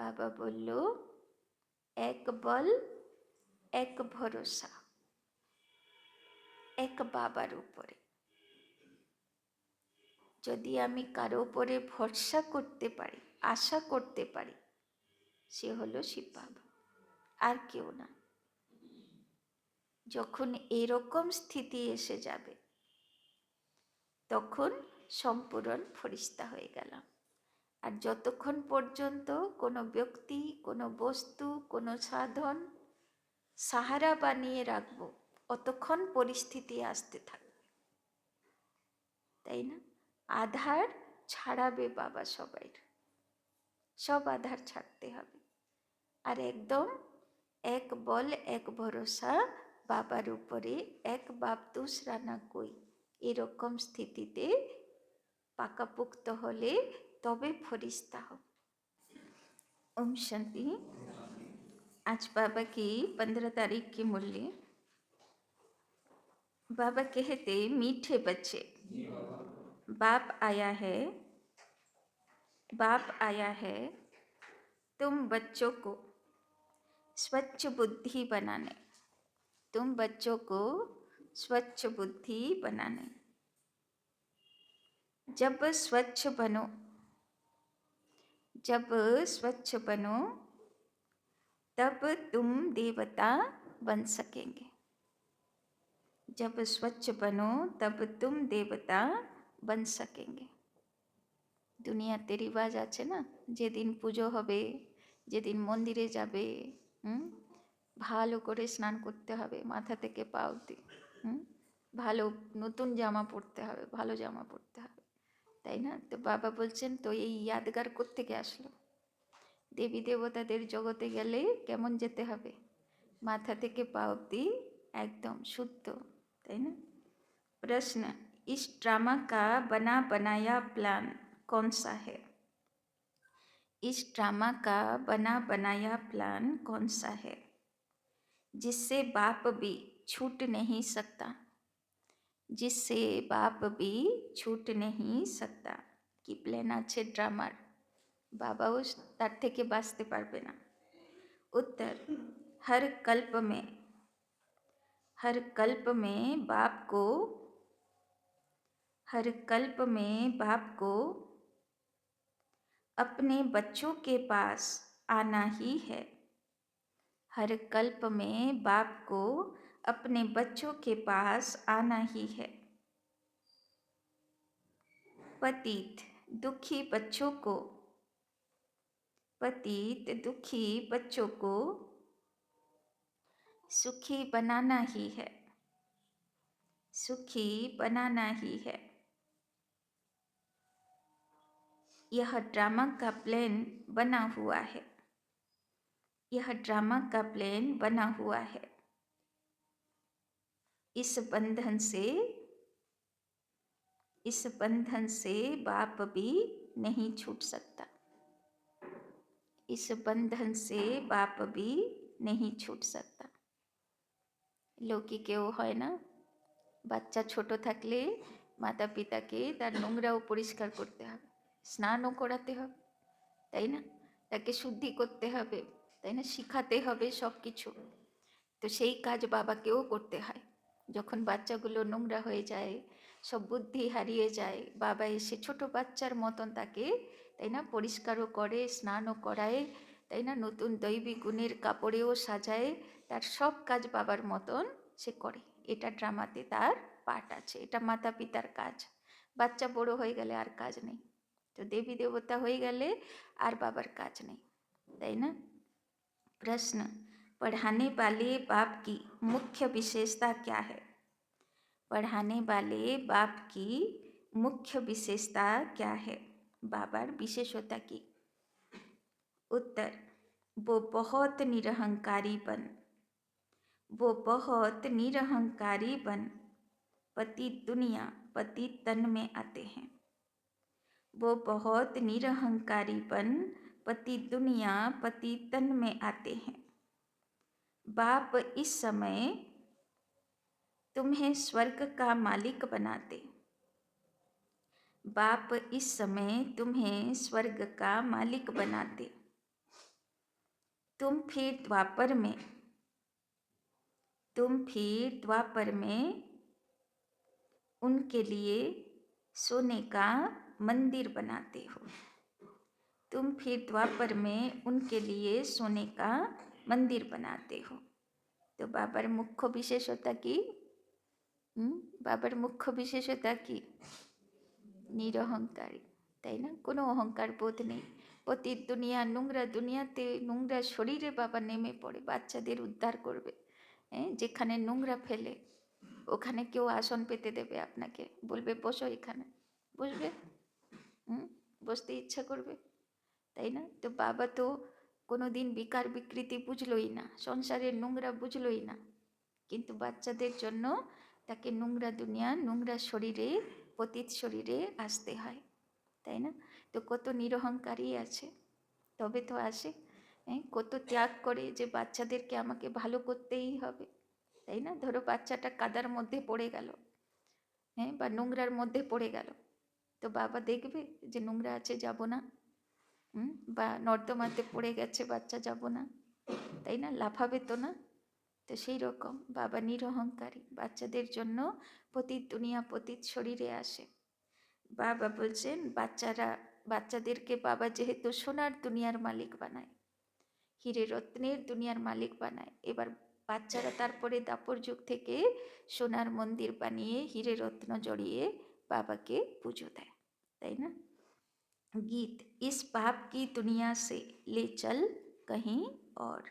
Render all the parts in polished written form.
বাবা বলল, এক বল এক ভরসা, এক বাবার উপরে। যদি আমি কারো উপরে ভরসা করতে পারি, আশা করতে পারি, সে হলো শিব বাবা, আর কেউ না। যখন এরকম স্থিতি এসে যাবে, তখন সম্পূরণ ফরিস্তা হয়ে গেলাম। আর যতক্ষণ পর্যন্ত কোনো ব্যক্তি, কোনো বস্তু, কোনো সাধন সাহারা বানিয়ে রাখবো, অতক্ষণ পরিস্থিতি আসতে থাকবে, তাই না? আধার ছাড়াবে বাবা সবাই, সব আধার ছাড়তে হবে। আর একদম এক বল এক ভরসা বাবার উপরে, এক বাপ দুসরা না কই, এরকম স্থিতিতে পাকাপুক্ত হলে তবে ফরিস্তা হবে। ओम शांति। आज बाबा की 15 तारीख की मुरली। बाबा कहते, मीठे बच्चे, बाप आया है, बाप आया है तुम बच्चों को स्वच्छ बुद्धि बनाने, तुम बच्चों को स्वच्छ बुद्धि बनाने। जब स्वच्छ बनो, जब स्वच्छ बनो, तब तुम देवता बन सकेंगे। जब स्वच्छ बनो तब तुम देवता बन सकेंगे। দুনিয়াতে রিবাজ আছে না, যেদিন পুজো হবে, যেদিন মন্দিরে যাবে, ভালো করে স্নান করতে হবে মাথা থেকে পা অবধি, ভালো নতুন জামা পরতে হবে, ভালো জামা পরতে হবে, তাই না? তো বাবা বলছেন, তো এই ইয়াদগার কোত্থেকে আসলো? দেবী দেবতাদের জগতে গেলে কেমন যেতে হবে? মাথা থেকে পা অবধি একদম শুদ্ধ, তাই না? प्रश्न, इस ड्रामा का बना बनाया प्लान कौन सा है? इस ड्रामा का बना बनाया प्लान कौन सा है, जिससे बाप भी छूट नहीं सकता, जिससे बाप भी छूट नहीं सकता? কি প্ল্যান আছে ড্রামার? বাবাও তার থেকে বাঁচতে পারবে না। उत्तर, हर कल्प में, हर कल्प में बाप को, हर कल्प में बाप को अपने बच्चों के पास आना ही है। हर कल्प में बाप को अपने बच्चों के पास आना ही है। पतित दुखी बच्चों को, पतित दुखी बच्चों को सुखी बनाना ही है, सुखी बनाना ही है। यह ड्रामा का प्लान बना हुआ है, यह ड्रामा का प्लान बना हुआ है। इस बंधन से, इस बंधन से बाप भी नहीं छूट सकता, इस बंधन से बाप भी नहीं छूट सकता। লৌকিকেও হয় না, বাচ্চা ছোট থাকলে মাতা পিতাকে তার নোংরাও পরিষ্কার করতে হবে, স্নানও করাতে হবে, তাই না? তাকে শুদ্ধি করতে হবে, তাই না? শিখাতে হবে সব কিছু। তো সেই কাজ বাবাকেও করতে হয়। যখন বাচ্চাগুলো নোংরা হয়ে যায়, সব বুদ্ধি হারিয়ে যায়, বাবা এসে ছোট বাচ্চার মতন তাকে, তাই না, পরিষ্কারও করে, স্নানও করায়, তাই না, নতুন দৈবী গুণের কাপড়েও সাজায়, তার সব কাজ বাবার মতন সে করে। এটা ড্রামাতে তার পাঠ আছে, এটা মাতা পিতার কাজ। বাচ্চা বড় হয়ে গেলে আর কাজ নেই, তো দেবী দেবতা হয়ে গেলে আর বাবার কাজ নেই, তাই না? प्रश्न, पढ़ाने वाले बाप की मुख्य विशेषता क्या है? पढ़ाने वाले बाप की मुख्य विशेषता क्या है? बाबार विशेषता की। उत्तर, वो बहुत निरहंकारी बन, वो बहुत निरहंकारी बन पति दुनिया पति तन में आते हैं। वो बहुत निरहंकारी बन पति दुनिया पति तन में आते हैं। बाप इस समय तुम्हें स्वर्ग का मालिक बनाते, बाप इस समय तुम्हें स्वर्ग का मालिक बनाते। तुम फिर द्वापर में उनके लिए सोने का मंदिर बनाते हो। तुम फिर द्वापर में उनके लिए सोने का मंदिर बनाते हो। तो बाबार मुख्य विशेषता की बाबार मुख्य विशेषता की निरहंकारी, তাই না? কোনো অহংকার বোধ নেই। পতিত দুনিয়া, নোংরা দুনিয়াতে নোংরা শরীরে বাবা নেমে পড়ে বাচ্চাদের উদ্ধার করবে। যেখানে নোংরা ফেলে ওখানে কেউ আসন পেতে দেবে আপনাকে, বলবে বসো এখানে, বসবে? বসতে ইচ্ছা করবে, তাই না? তো বাবা তো কোনো দিন বিকার বিকৃতি বুঝলোই না, সংসারের নোংরা বুঝলোই না, কিন্তু বাচ্চাদের জন্য তাকে নোংরা দুনিয়া, নোংরা শরীরে, পতিত শরীরে আসতে হয়, তাই না? তো কত নিরহংকারী আছে, তবে তো আসে। কত ত্যাগ করে যে বাচ্চাদেরকে আমাকে ভালো করতেই হবে, তাই না? ধরো বাচ্চাটা কাদার মধ্যে পড়ে গেল, বা নোংরার মধ্যে পড়ে গেল, তো বাবা দেখবে যে নোংরা আছে যাব না? বা নর্দমাতে পড়ে গেছে বাচ্চা যাব না, তাই না? লাফাবে তো না? তো সেই রকম বাবা নিরহংকারী, বাচ্চাদের জন্য পতিত দুনিয়া, পতিত শরীরে আসে। বাবা বলছেন বাচ্চাদেরকে বাবা যেহেতু সোনার দুনিয়ার মালিক বানায়, হিরে রত্নের দুনিয়ার মালিক বানায়, এবার বাচ্চারা তারপরে দাপর যুগ থেকে সোনার মন্দির বানিয়ে হিরে রত্ন জড়িয়ে বাবাকে পুজো দেয়, তাই না? गीत, इस पाप की दुनिया से ले चल कहीं और।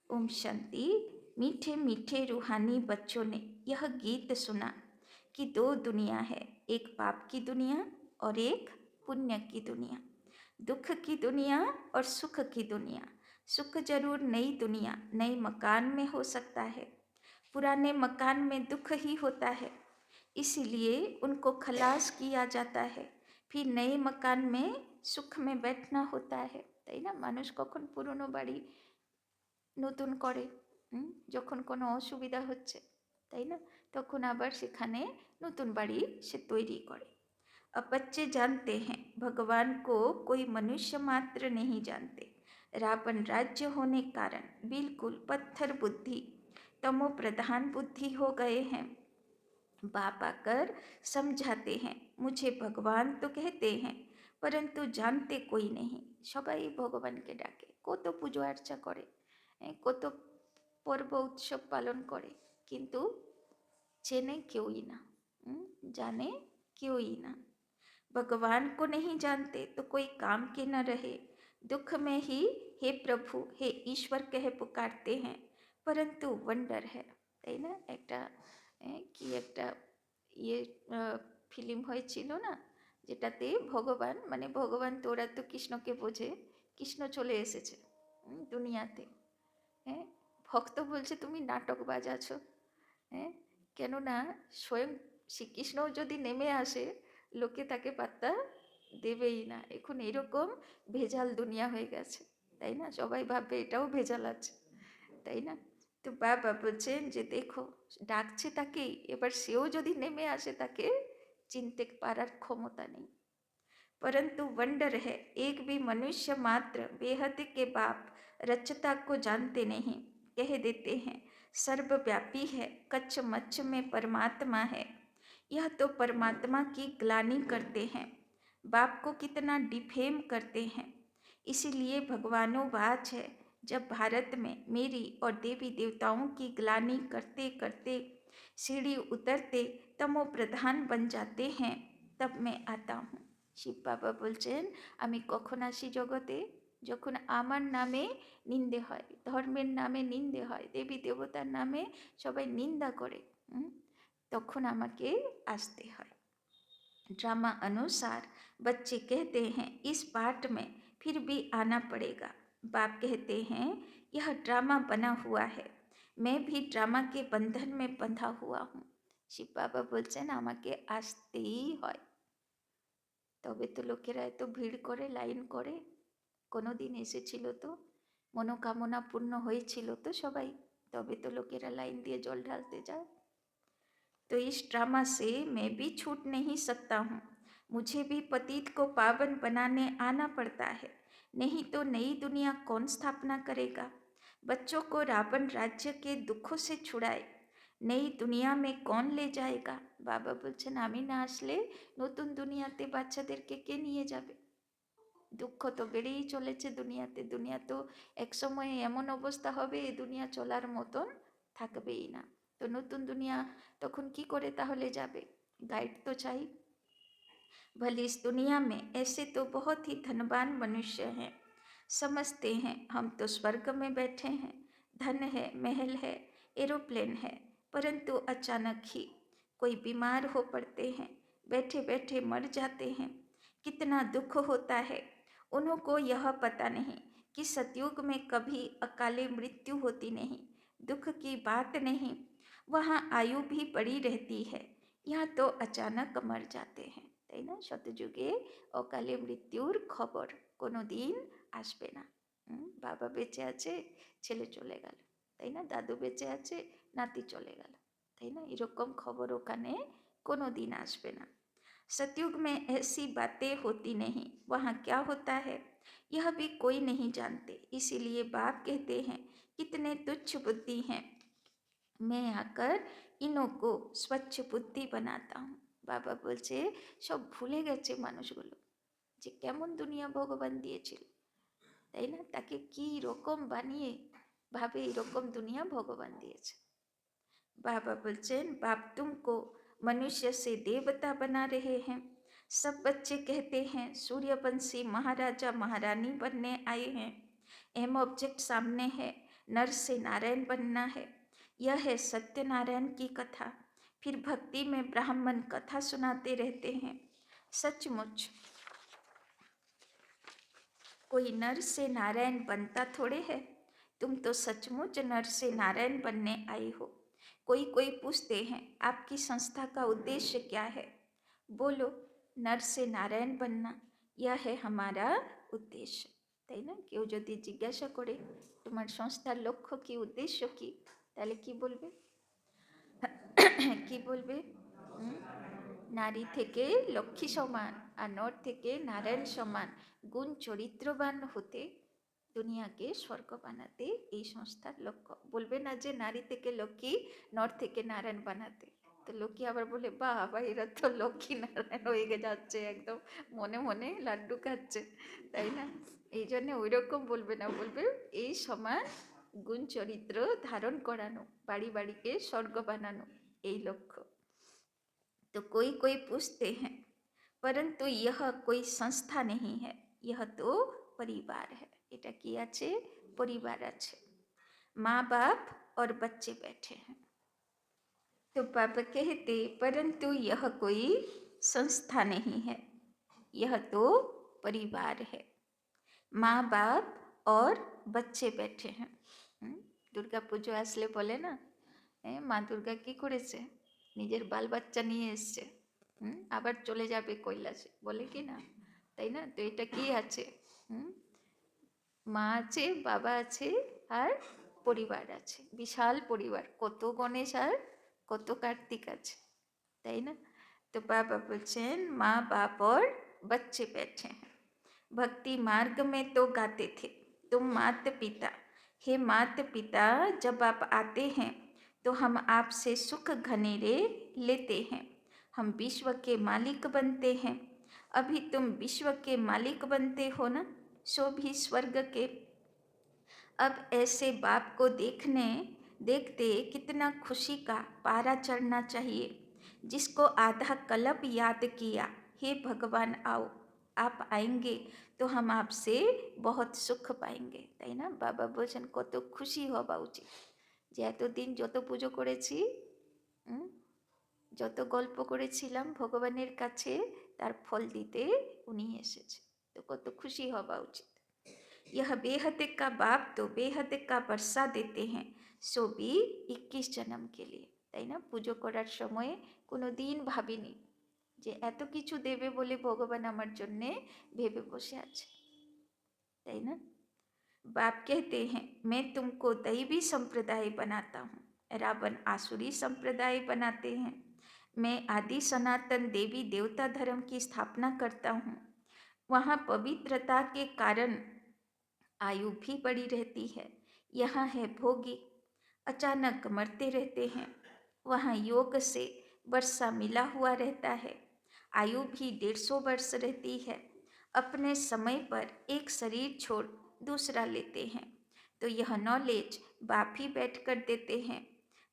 ओम शांति। मीठे मीठे रूहानी बच्चों ने यह गीत सुना कि दो दुनिया है, एक पाप की दुनिया और एक पुण्य की दुनिया, दुख की दुनिया और सुख की दुनिया। सुख जरूर नई दुनिया, नए मकान में हो सकता है, पुराने मकान में दुख ही होता है, इसीलिए उनको खलास किया जाता है, फिर नए मकान में सुख में बैठना होता है, তাই না? মানুষ কখন পুরনো বাড়ি নতুন করে, যখন কোনো অসুবিধা হচ্ছে, তাই না? তখন আবার সেখানে নতুন বাড়ি সে তৈরি করে। अब बच्चे जानते हैं भगवान को कोई मनुष्य मात्र नहीं जानते। रावण राज्य होने कारण बिल्कुल पत्थर बुद्धि, तमो प्रधान बुद्धि हो गए हैं। बाप आकर समझाते हैं, मुझे भगवान तो कहते हैं परंतु जानते कोई नहीं। সবাই ভগবানকে ডাকে, কত পুজো আর্চা করে, কত পর্ব উৎসব পালন করে, কিন্তু চেনে কেউই না, জানে কেউই না। भगवान को नहीं जानते तो कोई काम के न रहे, दुख में ही हे प्रभु हे ईश्वर कहे पुकारते हैं, परंतु वंडर है, তাই না? একটা কি একটা ফিল্ম হয়েছিল না, যেটাতে ভগবান, মানে ভগবান তো, ওরা তো কৃষ্ণকে বোঝে, কৃষ্ণ চলে এসেছে দুনিয়াতে, ভক্ত বলছে তুমি নাটকবাজ আছো, কেননা স্বয়ং শ্রীকৃষ্ণও যদি নেমে আসে লোকে তাকে পাত্তা দেবেই না। এখন এরকম ভেজাল দুনিয়া হয়ে গেছে, তাই না? সবাই ভাববে এটাও ভেজাল আছে, তাই না? তো বাবা বলছেন যে দেখো, ডাকছে তাকেই, এবার সেও যদি নেমে আসে তাকে চিনতে পারার ক্ষমতা নেই। परंतु वंडर है, एक भी मनुष्य मात्र बेहद के बाप रचता को जानते नहीं, कह देते हैं सर्वव्यापी है, कच्छ मच्छ में परमात्मा है। यह तो परमात्मा की ग्लानि करते हैं, बाप को कितना डिफेम करते हैं। इसीलिए भगवानोवाच है, जब भारत में मेरी और देवी देवताओं की ग्लानि करते करते सीढ़ी उतरते तमो प्रधान बन जाते हैं, तब मैं आता हूँ। শিব বাবা বলছেন আমি কখন আসি জগতে? যখন আমার নামে নিন্দে হয়, ধর্মের নামে নিন্দে হয়, দেবী দেবতার নামে সবাই নিন্দা করে, তখন আমাকে আসতে হয়। ड्रामा अनुसार बच्चे कहते हैं इस पाठ में फिर भी आना पड़ेगा। बाप कहते हैं यह ड्रामा बना हुआ है, मैं भी ड्रामा के बंधन में बंधा हुआ हूँ। শিব বাবা বলছেন আমাকে আসতেই হয়, তবে তো লোকেরা এত ভিড় করে, লাইন করে, কোনো দিন এসেছিল তো, মনোকামনা পূর্ণ হয়েছিল তো সবাই, তবে তো লোকেরা লাইন দিয়ে জল ঢালতে যায়। तो इस ड्रामा से मैं भी छूट नहीं सकता हूँ, मुझे भी पतित को पावन बनाने आना पड़ता है। नहीं तो नई दुनिया कौन स्थापना करेगा? बच्चों को रावण राज्य के दुखों से छुड़ाए नई दुनिया में कौन ले जाएगा? बाबा বলছেন আমি না আসলে নতুন দুনিয়াতে বাচ্চাদেরকে কে নিয়ে যাবে? দুঃখ তো বেড়েই চলেছে দুনিয়াতে। দুনিয়া তো এক সময় এমন অবস্থা হবে এই দুনিয়া চলার মতন থাকবেই না। তো নতুন দুনিয়া তখন কি করে তাহলে যাবে? গাইড তো চাই। भले इस दुनिया में ऐसे तो बहुत ही धनवान मनुष्य हैं, समझते हैं हम तो स्वर्ग में बैठे हैं, धन है, महल है, एरोप्लेन है, परंतु अचानक ही कोई बीमार हो पड़ते हैं, बैठे बैठे मर जाते हैं। कितना दुख होता है। उन्हों को यह पता नहीं कि सतयुग में कभी अकाले मृत्यु होती नहीं, दुख की बात नहीं। वहाँ आयु भी बड़ी रहती है, यहाँ तो अचानक मर जाते हैं। তাই না? শতযুগে অকালে মৃত্যুর খবর কোনো দিন আসবে না। বাবা বেঁচে আছে, ছেলে চলে গেল, তাই না? দাদু বেঁচে আছে, নাতি চলে গেল, তাই না? এরকম খবর ওখানে কোনো দিন আসবে না। सतयुग में ऐसी बातें होती नहीं, वहाँ क्या होता है यह भी कोई नहीं जानते। इसीलिए बाप कहते हैं कितने तुच्छ बुद्धि हैं, मैं आकर इन्हों को स्वच्छ बुद्धि बनाता हूँ। বাবা বলছে সব ভুলে গেছে মানুষগুলো যে কেমন দুনিয়া ভগবান দিয়েছিল, তাই না? তাকে কি রকম বানিয়ে ভাবে এরকম দুনিয়া ভগবান দিয়েছে। बाबा बोलचन बाप तुमको मनुष्य से देवता बना रहे हैं। सब बच्चे कहते हैं सूर्यवंशी महाराजा महारानी बनने आए हैं। एम ऑब्जेक्ट सामने है, नर से नारायण बनना है। यह है सत्यनारायण की कथा। फिर भक्ति में ब्राह्मण कथा सुनाते रहते हैं। सचमुच कोई नर से नारायण बनता थोड़े है, तुम तो सचमुच नर से नारायण बनने आई हो। कोई कोई पूछते हैं आपकी संस्था का उद्देश्य क्या है? बोलो नर से नारायण बनना, यह है हमारा उद्देश्य। তাই না? কেউ যদি জিজ্ঞাসা করে তোমার সংস্থার লক্ষ্য কি, উদ্দেশ্য কি, তাহলে কি বলবে? কি বলবে? নারী থেকে লক্ষ্মী সমান আর নর থেকে নারায়ণ সমান গুণ চরিত্রবান হতে দুনিয়াকে স্বর্গ বানাতে এই সংস্থার লক্ষ্য। বলবে না যে নারী থেকে লক্ষ্মী, নর থেকে নারায়ণ বানাতে। তো লক্ষ্মী আবার বলে বাবা এরা তো লক্ষ্মী নারায়ণ হয়ে যাচ্ছে, একদম মনে মনে লাড্ডু খাচ্ছে, তাই না? এই জন্য ওই রকম বলবে না, বলবে এই সমান গুণ চরিত্র ধারণ করানো, বাড়ি বাড়িকে স্বর্গ বানানো, এই লক্ষ্য। तो कोई कोई पूछते हैं परंतु यह कोई संस्था नहीं है, यह तो परिवार है। এটা কি আছে? পরিবার আছে। माँ बाप और बच्चे बैठे हैं। तो पापा कहते परंतु यह कोई संस्था नहीं है, यह तो परिवार है। माँ बाप और बच्चे बैठे हैं। দুর্গা পুজো আসলে বলে না মা দুর্গা কি করেছে, নিজের বাল বাচ্চা নিয়ে এসছে, আবার চলে যাবে কৈলাসে, বলে কি না? তাই না? তো এটা কি আছে? মা আছে, বাবা আছে, আর পরিবার আছে, বিশাল পরিবার, কত গণেশ আর কত কার্তিক আছে, তাই না? तो बाबा बोलचन माँ बाप और बच्चे बैठे हैं। भक्ति मार्ग में तो गाते थे तुम मात पिता, हे मात पिता जब आप आते हैं तो हम आपसे सुख घनेरे लेते हैं, हम विश्व के मालिक बनते हैं। अभी तुम विश्व के मालिक बनते हो ना, सो भी स्वर्ग के। अब ऐसे बाप को देखते कितना खुशी का पारा चढ़ना चाहिए। जिसको आधा कल्प याद किया, हे भगवान आओ, आप आएंगे तो हम आपसे बहुत सुख पाएंगे, তাই না? বাবা বলছেন কত খুশি হওয়া উচিত যে এতদিন যত পুজো করেছি, যত গল্প করেছিলাম ভগবানের কাছে, তার ফল দিতে উনি এসেছে। তো কত খুশি হওয়া উচিত। यह बेहद का बाप तो बेहद का वर्षा देते हैं, सो भी 21 जन्म के लिए, তাই না? পুজো করার সময় কোনো দিন ভাবিনি যে এত কিছু দেবে বলে ভগবান আমার জন্যে ভেবে বসে আছে, তাই না? बाप कहते हैं मैं तुमको दैवी संप्रदाय बनाता हूँ, रावण आसुरी संप्रदाय बनाते हैं। मैं आदि सनातन देवी देवता धर्म की स्थापना करता हूँ। वहाँ पवित्रता के कारण आयु भी बड़ी रहती है। यहाँ है भोगी, अचानक मरते रहते हैं। वहाँ योग से वर्षा मिला हुआ रहता है। आयु भी 150 वर्ष रहती है। अपने समय पर एक शरीर छोड़ दूसरा लेते हैं। तो यह नॉलेज बाप ही बैठ कर देते हैं।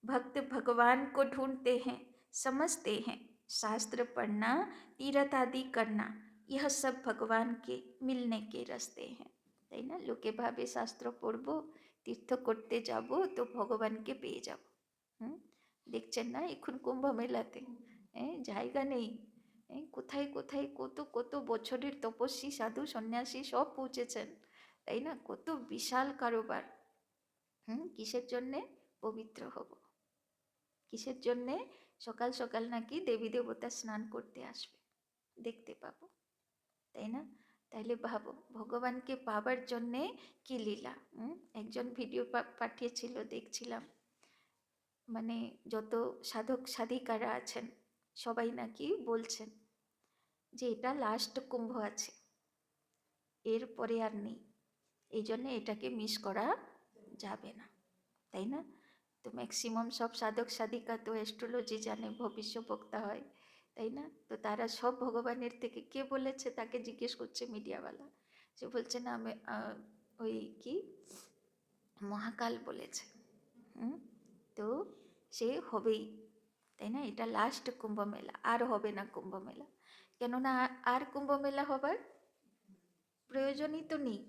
भक्त भगवान को ढूंढते हैं, समझते हैं। शास्त्र पढ़ना, तीर्थ आदि करना, यह सब भगवान के मिलने के रास्ते हैं। তাই না? লোকে ভাবে শাস্ত্র পড়বো, তীর্থ করতে যাব, তো ভগবানকে পেয়ে যাব। দেখছেন না এখন কুম্ভ মেলাতে জায়গা নেই। কোথায় কোথায় কত কত বছরের তপস্বী সাধু সন্ন্যাসী সব পৌঁছেছেন, তাই না? কত বিশাল কারোবার। কিসের জন্যে? পবিত্র হব। কিসের জন্যে? সকাল সকাল নাকি দেবী দেবতা স্নান করতে আসবে, দেখতে পাবো, তাই না? তাইলে ভাবো ভগবানকে পাবার জন্যে কি লীলা। একজন ভিডিও পাঠিয়েছিল, দেখছিলাম। মানে যত সাধক সাধিকারা আছেন সবাই নাকি বলছেন যে এটা লাস্ট কুম্ভ আছে, এরপরে আর নেই, এই জন্য এটাকে মিস করা যাবে না, তাই না? তো ম্যাক্সিমাম সব সাধক সাধিকা তো অ্যাস্ট্রোলজি জানে, ভবিষ্যবক্তা হয়, তাই না? তো তারা সব ভগবানের থেকে, কে বলেছে তাকে জিজ্ঞেস করছে মিডিয়াওয়ালা, সে বলছে না আমি ওই কি মহাকাল বলেছে। তো সে হবেই, তাই না? এটা লাস্ট কুম্ভ মেলা, আর হবে না কুম্ভ মেলা। কেননা আর কুম্ভ মেলা হবার প্রয়োজনই তো নেই।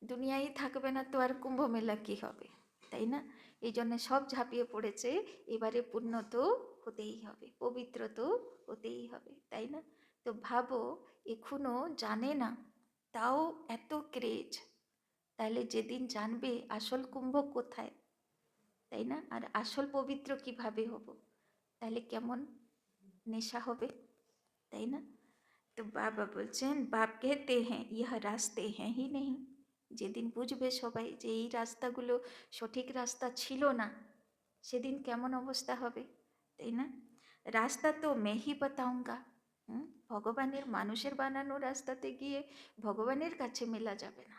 দুনিয়ায় থাকবে না তো আর কুম্ভ মেলা কী হবে, তাই না? এই জন্যে সব ঝাঁপিয়ে পড়েছে, এবারে পুণ্য তো হতেই হবে, পবিত্র তো হতেই হবে, তাই না? তো ভাবো এখনো জানে না, তাও এত ক্রেজ। তাহলে যেদিন জানবে আসল কুম্ভ কোথায়, তাই না? আর আসল পবিত্র কিভাবে হব, তাহলে কেমন নেশা হবে, তাই না? তো বাবা বলছেন, বাপ कहते हैं यह रास्ते हैं ही नहीं। যেদিন বুঝবে সবাই যে এই রাস্তাগুলো সঠিক রাস্তা ছিল না, সেদিন কেমন অবস্থা হবে, তাই না? রাস্তা তো मैं ही बताऊंगा। ভগবানের মানুষের বানানো রাস্তাতে গিয়ে ভগবানের কাছে মেলা যাবে না।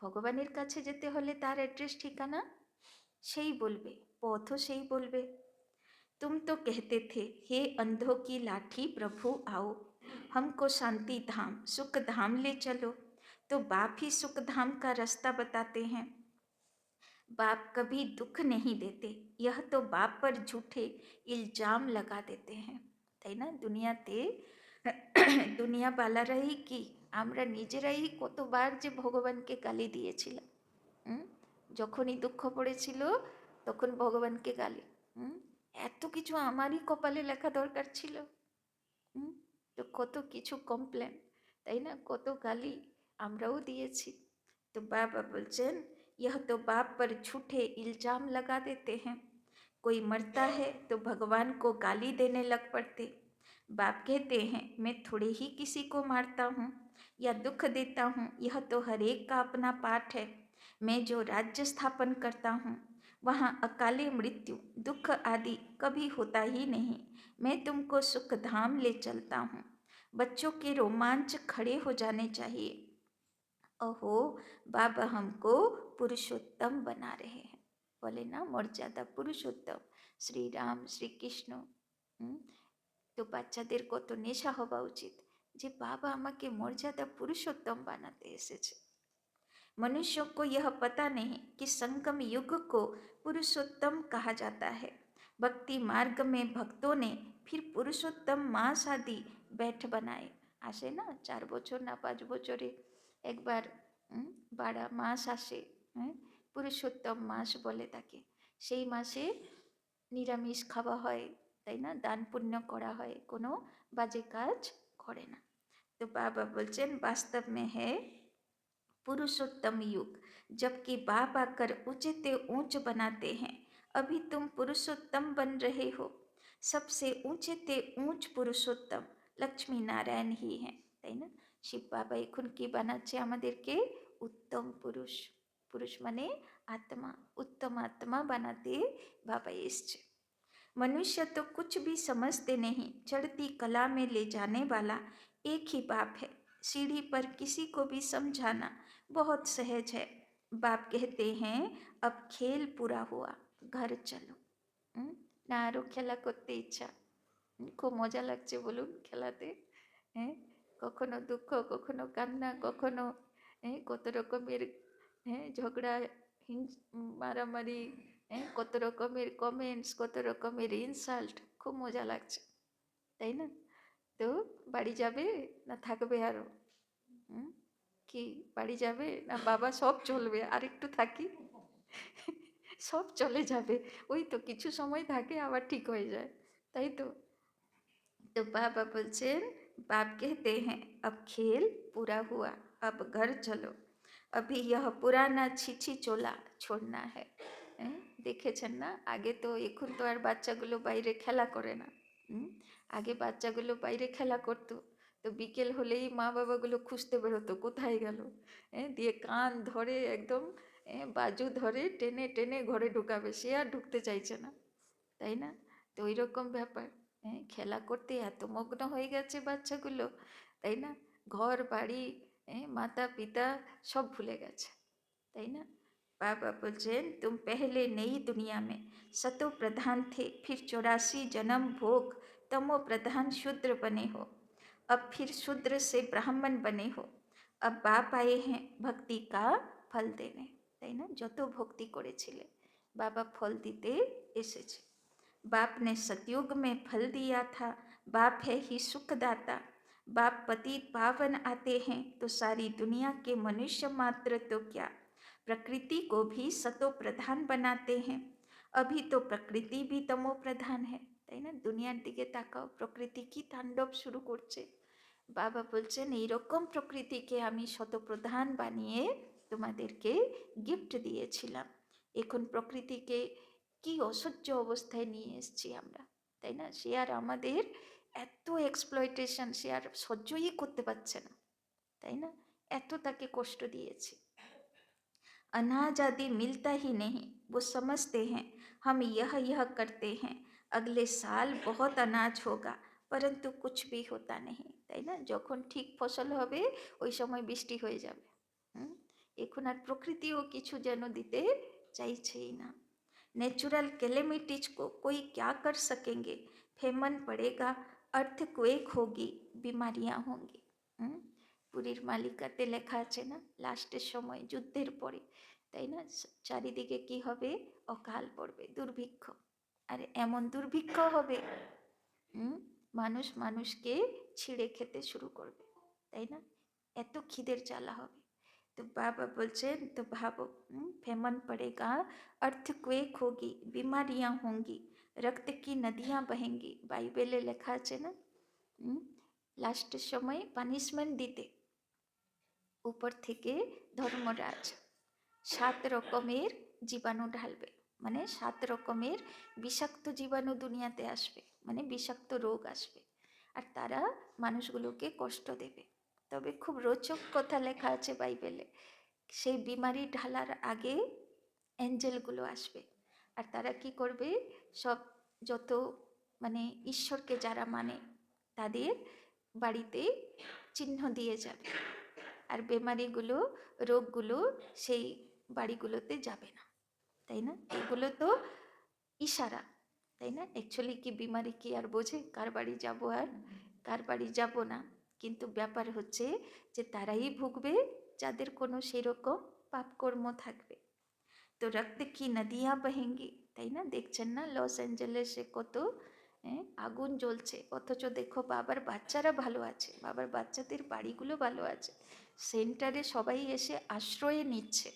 ভগবানের কাছে যেতে হলে তার অ্যাড্রেস ঠিকানা সেই বলবে, পথও সেই বলবে। तुम तो कहते थे हे अंधों की लाठी प्रभु आओ, हमको शांति धाम सुख धाम ले चलो। तो बाप ही सुख धाम का रास्ता बताते हैं। बाप कभी दुख नहीं देते, यह तो बाप पर झूठे इल्जाम लगा देते हैं, তাই না? দুনিয়াতে দুনিয়াওয়ালারাই কি, আমরা নিজেরাই কতবার যে ভগবানকে গালি দিয়েছিলাম। যখনই দুঃখ পড়েছিল তখন ভগবানকে গালি। এত কিছু আমারই কপালে লেখা দরকার ছিল। তো কত কিছু কমপ্লেন, তাই না? কত গালি আমরাও দিয়েছি। তো বাবা বলছেন, यह तो बाप पर झूठे इल्जाम लगा देते हैं। कोई मरता है तो भगवान को गाली देने लग पड़ते। बाप कहते हैं मैं थोड़े ही किसी को मारता हूँ या दुख देता हूँ, यह तो हर एक का अपना पाठ है। मैं जो राज्य स्थापन करता हूँ वहाँ अकाले मृत्यु दुख आदि कभी होता ही नहीं। मैं तुमको सुख धाम ले चलता हूँ। बच्चों के रोमांच खड़े हो जाने चाहिए। अहो बाबा हमको पुरुषोत्तम बना रहे हैं। बोले ना मर्यादा पुरुषोत्तम श्री राम श्री कृष्ण। তো বাচ্চাদের কত নেশা হওয়া উচিত যে বাবা আমাকে মর্যাদা পুরুষোত্তম বানাতে এসেছে। मनुष्यों को यह पता नहीं कि संगम युग को पुरुषोत्तम कहा जाता है। भक्ति मार्ग में भक्तों ने फिर पुरुषोत्तम मास आदि बैठ बनाए। আসে না 4 বছর না 5 বছরে একবার বাড়া মাস আসে, পুরুষোত্তম মাস বলে তাকে। সেই মাসে নিরামিষ খাওয়া হয়, তাই না? দান পুণ্য করা হয়, কোনো বাজে কাজ করে না। তো বাবা বলছেন वास्तव में है पुरुषोत्तम युग, जबकि बाप आकर ऊंचे ते ऊंच बनाते हैं। अभी तुम पुरुषोत्तम बन रहे हो। सबसे ऊंचे ते ऊंच पुरुषोत्तम लक्ष्मी नारायण ही हैं, তাই না? শিব বাবা এখন কি বানাচ্ছে আমাদেরকে? উত্তম পুরুষ। পুরুষ মানে आत्मा, उत्तम आत्मा बनाते बाबा एसছে। मनुष्य तो कुछ भी समझते नहीं, चढ़ती कला में ले जाने वाला एक ही बाप है। सीढ़ी पर किसी को भी समझाना बहुत सहज है। बाप कहते हैं अब खेल पूरा हुआ, घर चलो। না আরও খেলা করতে ইচ্ছা, খুব মজা লাগছে বলুন খেলাতে। হ্যাঁ, কখনো দুঃখ, কখনো কান্না, কখনো কত রকমের ঝগড়া, মারামারি, কত রকমের কমেন্টস, কত রকমের ইনসাল্ট, খুব মজা লাগছে, তাই না? তো বাড়ি যাবে না থাকবে আরও? কি বাড়ি যাবে না বাবা সব চলবে আর একটু থাকি? সব চলে যাবে, ওই তো কিছু সময় থাকে আবার ঠিক হয়ে যায়, তাই তো? तो बाबा बोलছেন, बाप कहते हैं अब खेल पूरा हुआ, अब घर चलो, अभी यह पुराना छिछी चोला छोड़ना है। দেখেছেন না, আগে তো, এখন তো আর বাচ্চাগুলো বাইরে খেলা করে না। আগে বাচ্চাগুলো বাইরে খেলা করতো, তো বিকেল হলেই মা বাবাগুলো খুঁজতে বেরোতো কোথায় গেল, দিয়ে কান ধরে একদম বাজু ধরে টেনে টেনে ঘরে ঢুকাবে, সে আর ঢুকতে চাইছে না, তাই না? তো ওই রকম ব্যাপার। খেলা করতে এত মগ্ন হয়ে গেছে বাচ্চাগুলো, তাই না? ঘর বাড়ি, মাতা পিতা সব ভুলে গেছে, তাই না? बाबा बोलছেন तुम पहले नई दुनिया में सतो प्रधान थे, फिर 84 जन्म भोग तमो प्रधान शूद्र बने हो, अब फिर शूद्र से ब्राह्मण बने हो, अब बाप आए हैं भक्ति का फल देने, তাই না? যত ভক্তি করেছিলে বাবা ফল দিতে এসেছে। बाप ने सतयुग में फल दिया था, बाप है ही सुखदाता, बाप पतित पावन आते हैं तो सारी दुनिया के मनुष्य मात्र तो क्या प्रकृति को भी सतो प्रधान बनाते हैं, अभी तो प्रकृति भी तमो प्रधान है, তাই না? দুনিয়ার দিকে তাকাও, প্রকৃতি কি তাণ্ডব শুরু করছে। বাবা বলছেন এইরকম প্রকৃতিকে আমি শতপ্রধান বানিয়ে তোমাদেরকে গিফট দিয়েছিলাম, এখন প্রকৃতিকে কি অসহ্য অবস্থায় নিয়ে এসেছি আমরা, তাই না? সে আর আমাদের এত এক্সপ্লয়টেশন সে আর সহ্যই করতে পারছে না, তাই না? এত তাকে কষ্ট দিয়েছি। अनाज आदि मिलता ही नहीं, वो समझते हैं हम यह करते हैं, अगले साल बहुत अनाज होगा परंतु कुछ भी होता नहीं, তাই না? যখন ঠিক ফসল হবে ওই সময় বৃষ্টি হয়ে যাবে। এখন আর প্রকৃতিও কিছু যেন দিতে চাইছেই না। नेचुरल कैलेमिटीज को कोई क्या कर सकेंगे, फेमन पड़ेगा, अर्थक्वेक होगी, बीमारियां होंगी। পুরীর মালিকাতে লেখা আছে না, লাস্টের সময় যুদ্ধের পরে, তাই না? চারিদিকে কি হবে? অকাল পড়বে, দুর্ভিক্ষ। আর এমন দুর্ভিক্ষ হবে মানুষ মানুষকে ছিঁড়ে খেতে শুরু করবে, তাই না? এত খিদের জ্বালা হবে। तो बाबा बोलছেন तो भावो फेमन पड़ेगा, अर्थक्वेक होगी, बीमारियां होंगी, रक्त की नदियां बहेंगी, বাইবেলে লেখা আছে না? লাস্টের সময় পানিশমেন্ট দিতে উপর থেকে ধর্মরাজ 7 রকমের জীবাণু ঢালবে, মানে 7 রকমের বিষাক্ত জীবাণু দুনিয়াতে আসবে, মানে বিষাক্ত রোগ আসবে, আর তারা মানুষগুলোকে কষ্ট দেবে। তবে খুব রোচক কথা লেখা আছে বাইবেলে, সেই বিমারি ঢালার আগে অ্যাঞ্জেলগুলো আসবে, আর তারা কি করবে? সব যত মানে ঈশ্বরকে যারা মানে তাদের বাড়িতে চিহ্ন দিয়ে যাবে, আর বেমারিগুলো, রোগগুলো সেই বাড়িগুলোতে যাবে না, তাই না? এগুলো তো ইশারা, তাই না? অ্যাকচুয়ালি কি বিমারি কি আর বোঝে কার বাড়ি যাব আর কার বাড়ি যাব না? কিন্তু ব্যাপার হচ্ছে যে তারাই ভুগবে যাদের কোনো সেরকম পাপকর্ম থাকবে। তো রক্ত কি নদিয়া বহেঙ্গি, তাই না? দেখছেন না লস অ্যাঞ্জেলেসে কত আগুন জ্বলছে, অথচ দেখো বাবার বাচ্চারা ভালো আছে, বাবার বাচ্চাদের বাড়িগুলো ভালো আছে, সেন্টারে সবাই এসে আশ্রয় নিচ্ছে।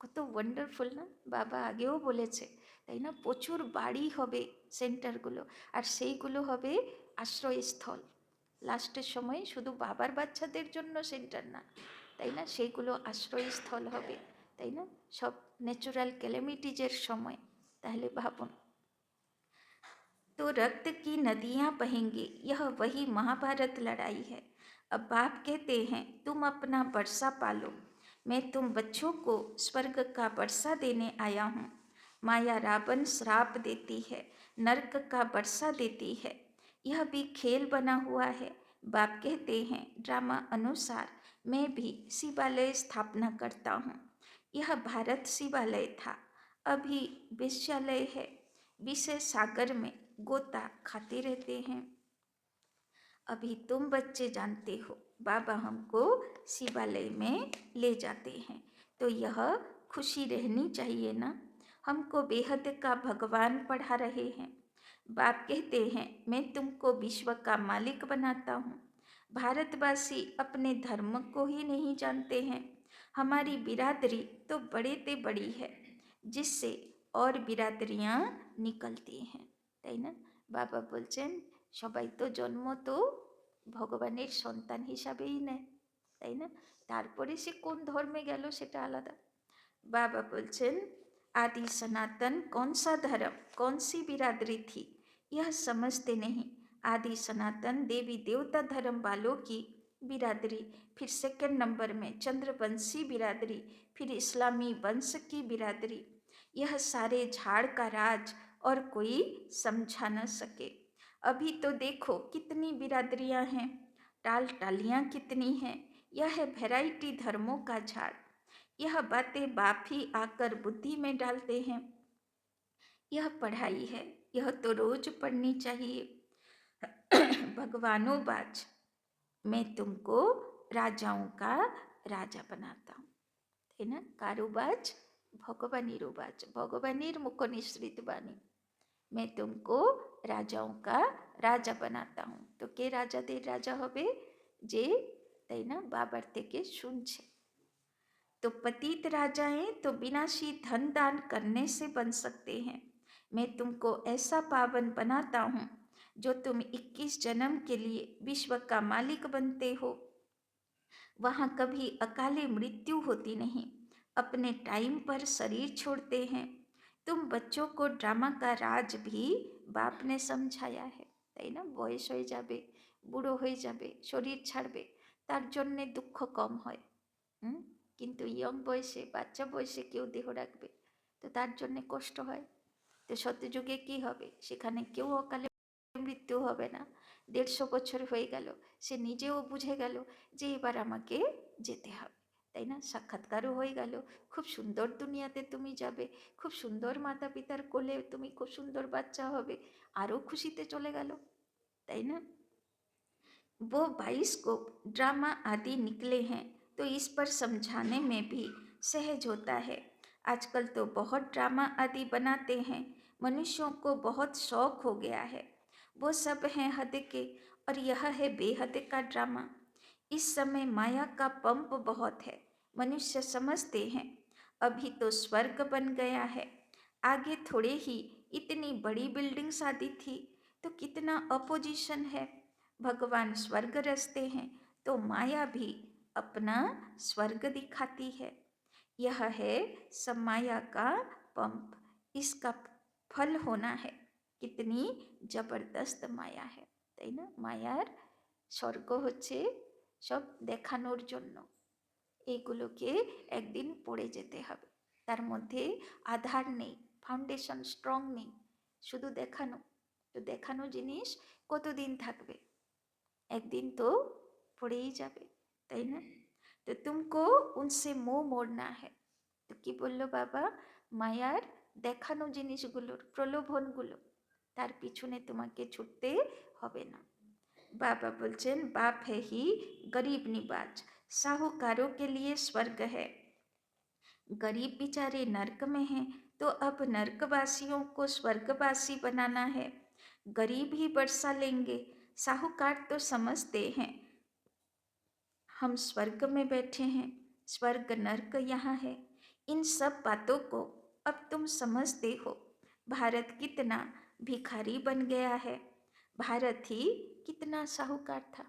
কত ওয়ান্ডারফুল না? বাবা আগেও বলেছে, তাই না? প্রচুর বাড়ি হবে সেন্টারগুলো, আর সেইগুলো হবে আশ্রয়স্থল। লাস্টের সময় শুধু বাবার বাচ্চাদের জন্য সেন্টার না, তাই না? সেইগুলো আশ্রয়স্থল হবে, তাই না? সব ন্যাচুরাল ক্যালামিটিজের সময়। তাহলে ভাবুন, तो रक्त की नदियाँ बहेंगी, यह वही महाभारत लड़ाई है। अब बाप कहते हैं तुम अपना वर्षा पालो, मैं तुम बच्चों को स्वर्ग का वर्षा देने आया हूँ। माया रावण श्राप देती है, नरक का वर्षा देती है, यह भी खेल बना हुआ है। बाप कहते हैं ड्रामा अनुसार मैं भी शिवालय स्थापना करता हूँ। यह भारत शिवालय था, अभी वेश्यालय है। विषय सागर में गोता खाते रहते हैं। अभी तुम बच्चे जानते हो, बाबा हमको शिवालय में ले जाते हैं, तो यह खुशी रहनी चाहिए ना। हमको बेहद का भगवान पढ़ा रहे हैं। बाप कहते हैं मैं तुमको विश्व का मालिक बनाता हूँ। भारतवासी अपने धर्म को ही नहीं जानते हैं। हमारी बिरादरी तो बड़े ते बड़ी है, जिससे और बिरादरियाँ निकलती हैं, তাই না? বাবা বলছেন সবাই তো জন্ম তো ভগবানের সন্তান হিসাবেই নেয়, তাই না? তারপরে সে কোন ধর্মে গেল সেটা আলাদা। बाबा बोलचन आदि सनातन कौन सा धर्म, कौन सी बिरादरी थी, यह समझते नहीं। आदि सनातन देवी देवता धर्म वालों की बिरादरी, फिर सेकंड नंबर में चंद्रवंशी बिरादरी, फिर इस्लामी वंश की बिरादरी। यह सारे झाड़ का राज और कोई समझा न सके। अभी तो देखो कितनी बिरादरियां हैं, टाल टालियां कितनी हैं। यह है वैरायटी धर्मों का झाड़। यह बातें बाप ही आकर बुद्धि में डालते हैं। यह पढ़ाई है, यह तो रोज पढ़नी चाहिए। भगवानों बाज, मैं तुमको राजाओं का राजा बनाता हूँ, है ना। कारुबाज भगवानीर बाज, भगवानीर मुख निश्रित बानी, मैं तुमको राजाओं का राजा बनाता हूँ। तो के राजा दे राजा होबे जे, ताई ना, बाबर थेके शुनछे। तो पतित राजाएं तो विनाशी धन दान करने से बन सकते हैं। मैं तुमको ऐसा पावन बनाता हूँ जो तुम 21 जन्म के लिए विश्व का मालिक बनते हो। वहाँ कभी अकाले मृत्यु होती नहीं, अपने टाइम पर शरीर छोड़ते हैं। तुम बच्चों को ड्रामा का राज भी बाप ने समझाया है, তাই না। বয়স হয়ে যাবে, বুড়ো হয়ে যাবে, শরীর ছাড়বে, তার জন্যে দুঃখ কম হয়। কিন্তু ইয়ং বয়সে, বাচ্চা বয়সে কেউ দেহ রাখবে, তো তার জন্যে কষ্ট হয়। তো সত্যযুগে কি হবে, সেখানে কেউ অকালে মৃত্যু হবে না। 150 বছর হয়ে গেল, সে নিজেও বুঝে গেল যে এবার আমাকে যেতে হবে, তাই না। সাক্ষাৎকারও হয়ে গেল, খুব সুন্দর দুনিয়াতে তুমি যাবে, খুব সুন্দর মাতা পিতার কোলে তুমি খুব সুন্দর বাচ্চা হবে, আরও খুশিতে চলে গেল, তাই না। वो बाइस्कोप ड्रामा आदि निकले हैं, तो इस पर समझाने में भी सहज होता है। आजकल तो बहुत ड्रामा आदि बनाते हैं, मनुष्यों को बहुत शौक हो गया है। वो सब हैं हद के, और यह है बेहद का ड्रामा। इस समय माया का पंप बहुत है, मनुष्य समझते हैं अभी तो स्वर्ग बन गया है, आगे थोड़े ही इतनी बड़ी बिल्डिंग्स आदि थी, तो कितना अपोजिशन है। भगवान स्वर्ग रचते हैं तो माया भी अपना स्वर्ग दिखाती है। यह है सब माया का पंप, इसका फल होना है। कितनी जबरदस्त माया है, তাই না। মায়ার স্বর্গ হচ্ছে সব দেখানোর জন্য, এইগুলোকে একদিন পড়ে যেতে হবে। তার মধ্যে আধার নেই, ফাউন্ডেশন স্ট্রং নেই, শুধু দেখানো। তো দেখানো জিনিস কতদিন থাকবে, একদিন তো পড়েই যাবে, তাই না। তো तुमको उनसे मुंह मोड़ना है। তো কি বললো বাবা, মায়ার দেখানো জিনিসগুলোর প্রলোভনগুলো, তার পিছনে তোমাকে ছুটতে হবে না। बाबा बोलचन बाप है ही गरीब निवाज, साहूकारों के लिए स्वर्ग है। गरीब बेचारे नर्क में हैं, तो अब नर्कवासियों को स्वर्गवासी बनाना है। गरीब ही बरसा लेंगे, साहूकार तो समझते हैं हम स्वर्ग में बैठे हैं, स्वर्ग नर्क यहाँ है। इन सब बातों को अब तुम समझते हो। भारत कितना भिखारी बन गया है, भारत ही कितना साहूकार था,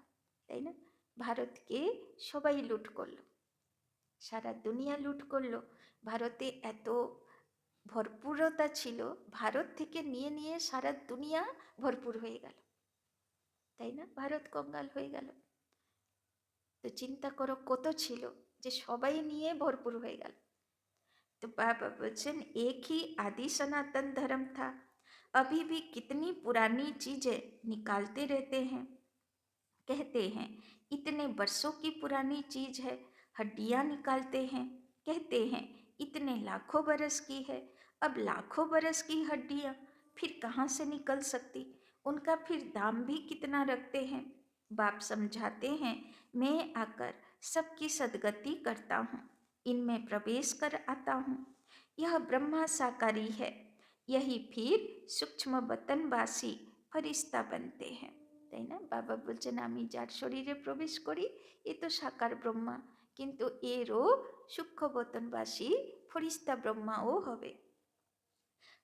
তাই না। ভারতকে সবাই লুট করলো, সারা দুনিয়া লুট করলো। ভারতে এত ভরপুরতা ছিল, ভারত থেকে নিয়ে নিয়ে সারা দুনিয়া ভরপুর হয়ে গেল, তাই না। ভারত কঙ্গাল হয়ে গেল। তো চিন্তা করো কত ছিল যে সবাই নিয়ে ভরপুর হয়ে গেল। तो बाबा वचन एक ही आदि सनातन धर्म था, अभी भी कितनी पुरानी चीजें निकालते रहते हैं। कहते हैं इतने वर्षों की पुरानी चीज है, हड्डियां निकालते हैं, कहते हैं इतने लाखों बरस की है। अब लाखों बरस की हड्डियां फिर कहाँ से निकल सकती, उनका फिर दाम भी कितना रखते हैं। बाप समझाते हैं, मैं आकर सबकी सद्गति करता हूँ, इनमें प्रवेश कर आता हूँ। यह ब्रह्मा साकारी है, यही फिर सूक्ष्म बतनवासी फरिश्ता बनते हैं, তাই না? বাবা বলছেন আমি যার শরীরে প্রবেশ করি এ তো সাকার ব্রহ্মা, কিন্তু এরও সূক্ষ্মবতনবাসী ফরিস্তা ব্রহ্মাও হবে।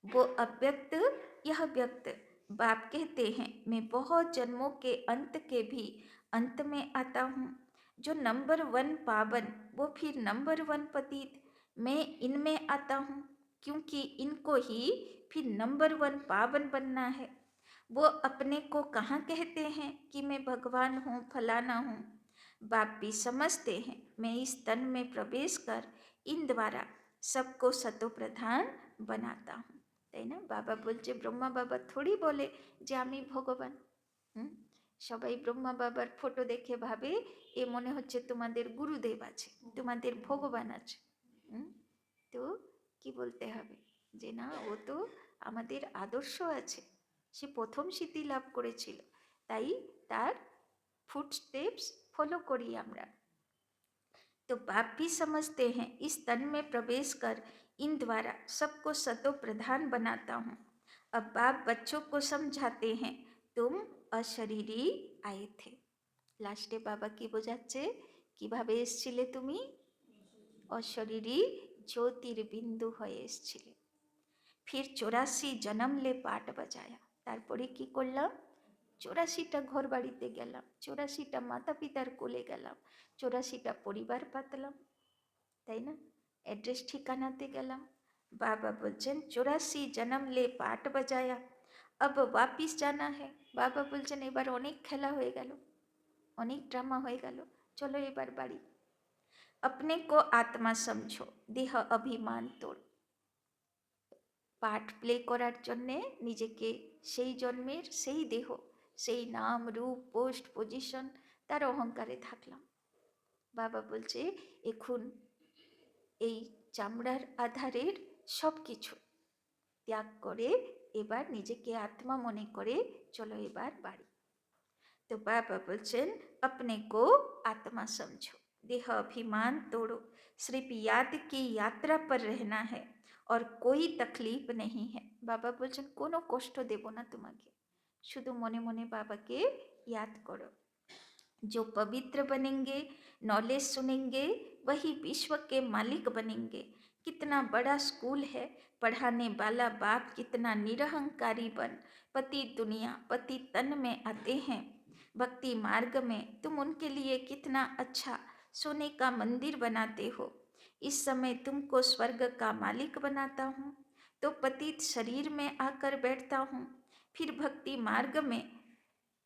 वो अव्यक्त यह व्यक्त। बाप कहते हैं मैं बहुत जन्मों के अंत के भी अंत में आता हूँ। जो नंबर 1 पावन वो फिर नंबर 1 पतित, मैं इनमें आता हूँ क्योंकि इनको ही फिर नंबर 1 पावन बनना है। वो अपने को कहाँ कहते हैं कि मैं भगवान हूँ, फलाना हूँ। बाप भी समझते हैं मैं इस तन में प्रवेश कर इन द्वारा सबको सतो प्रधान बनाता हूँ, তাই না? বাবা বলছে ব্রহ্মা বাবা থোড়ি বলে যে আমি ভগবান। সবাই ব্রহ্মা বাবার ফটো দেখে ভাবে এ মনে হচ্ছে তোমাদের গুরুদেব আছে, তোমাদের ভগবান আছে। তো কি বলতে হবে যে না, ও তো আমাদের আদর্শ আছে, সে প্রথম সিদ্ধি লাভ করেছিল, তাই তার ফুটস্টেপস ফলো করি আমরা। तो बाप भी समझते हैं इस तन में प्रवेश कर इन द्वारा सबको सतो प्रधान बनाता हूँ। अब बाप बच्चों को समझाते हैं तुम अशरीरी आए थे। लास्टे बाबा की বোঝাচ্ছে কিভাবে এসেছিলে তুমি, অশরীরী জ্যোতির্বিন্দু হয়ে এসেছিলে। फिर 84 जन्म ले पाट बजाया, তারপরে কি করলাম, 84টা ঘর বাড়িতে গেলাম, 84টা মাতা পিতার কোলে গেলাম, 84টা পরিবার পাতলাম, তাই না? অ্যাড্রেস ঠিকানাতে গেলাম। বাবা বলছেন 84 জন্ম লে পাট বাজায়া, अब वापिस जाना है। বাবা বলছেন এবার অনেক খেলা হয়ে গেল, অনেক ড্রামা হয়ে গেল, চলো এবার বাড়ি। अपने को आत्मा समझो, देह अभिमान तोड़। পাঠ প্লে করার জন্যে নিজেকে সেই জন্মের সেই দেহ, সেই নাম রূপ পোস্ট পজিশন তার অহংকারে থাকলাম। বাবা বলছে এখন এই চামড়ার আধারের সব কিছু ত্যাগ করে এবার নিজেকে আত্মা মনে করে চলো এবার বাড়ি। तो बाबा बोलचन अपने को आत्मा समझो, देह अभिमान तोड़ो, सिर्फ याद की यात्रा पर रहना है और कोई तकलीफ नहीं है। बाबा बोलचन कोनो कष्ट देबो ना तुम्हें, शुधु मने मने बाबा के याद करो। जो पवित्र बनेंगे, नॉलेज सुनेंगे, वही विश्व के मालिक बनेंगे। कितना बड़ा स्कूल है, पढ़ाने वाला बाप कितना निरहंकारी बन पति दुनिया पति तन में आते हैं। भक्ति मार्ग में तुम उनके लिए कितना अच्छा सोने का मंदिर बनाते हो। इस समय तुमको स्वर्ग का मालिक बनाता हूँ तो पतित शरीर में आकर बैठता हूँ। फिर भक्ति मार्ग में